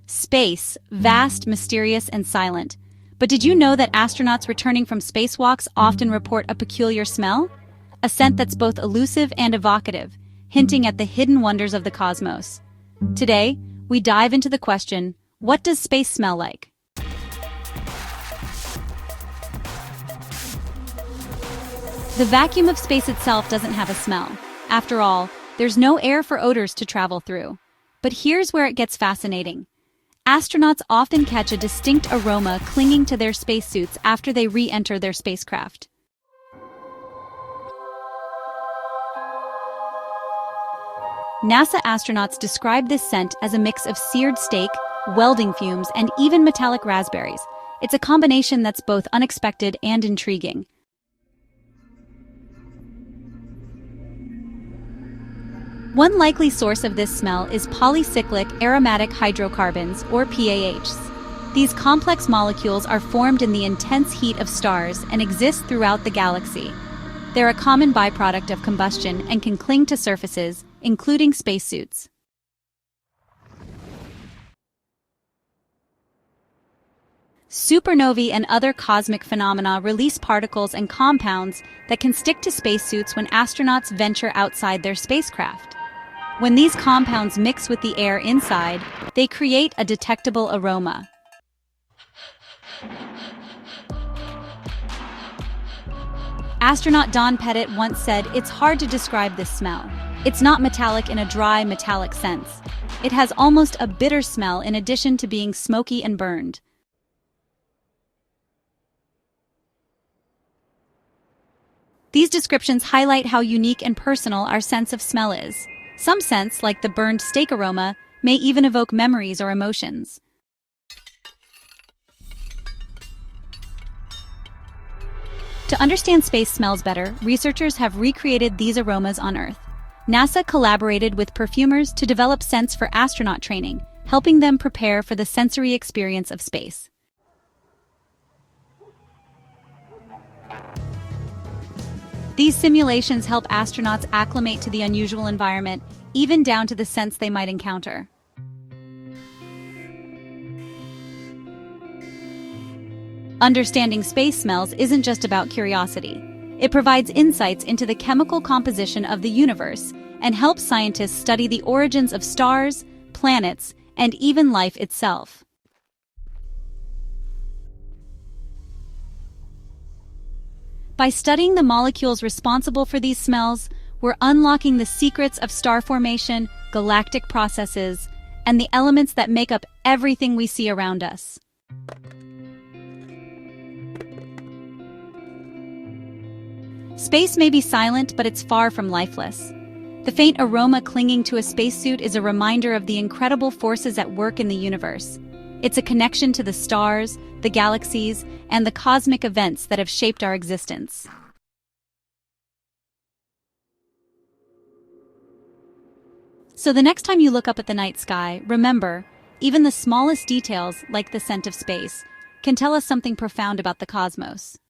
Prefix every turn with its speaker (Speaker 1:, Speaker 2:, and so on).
Speaker 1: Space, vast, mysterious, and silent. But did you know that astronauts returning from spacewalks often report a peculiar smell? A scent that's both elusive and evocative, hinting at the hidden wonders of the cosmos. Today, we dive into the question, what does space smell like? The vacuum of space itself doesn't have a smell. After all, there's no air for odors to travel through. But here's where it gets fascinating. Astronauts often catch a distinct aroma clinging to their spacesuits after they re-enter their spacecraft. NASA astronauts describe this scent as a mix of seared steak, welding fumes, and even metallic raspberries. It's a combination that's both unexpected and intriguing. One likely source of this smell is polycyclic aromatic hydrocarbons, or PAHs. These complex molecules are formed in the intense heat of stars and exist throughout the galaxy. They're a common byproduct of combustion and can cling to surfaces, including spacesuits. Supernovae and other cosmic phenomena release particles and compounds that can stick to spacesuits when astronauts venture outside their spacecraft. When these compounds mix with the air inside, they create a detectable aroma. Astronaut Don Pettit once said, "It's hard to describe this smell. It's not metallic in a dry, metallic sense. It has almost a bitter smell in addition to being smoky and burned." These descriptions highlight how unique and personal our sense of smell is. Some scents, like the burned steak aroma, may even evoke memories or emotions. To understand space smells better, researchers have recreated these aromas on Earth. NASA collaborated with perfumers to develop scents for astronaut training, helping them prepare for the sensory experience of space. These simulations help astronauts acclimate to the unusual environment, even down to the scents they might encounter. Understanding space smells isn't just about curiosity. It provides insights into the chemical composition of the universe and helps scientists study the origins of stars, planets, and even life itself. By studying the molecules responsible for these smells, we're unlocking the secrets of star formation, galactic processes, and the elements that make up everything we see around us. Space may be silent, but it's far from lifeless. The faint aroma clinging to a spacesuit is a reminder of the incredible forces at work in the universe. It's a connection to the stars, the galaxies, and the cosmic events that have shaped our existence. So the next time you look up at the night sky, remember, even the smallest details, like the scent of space, can tell us something profound about the cosmos.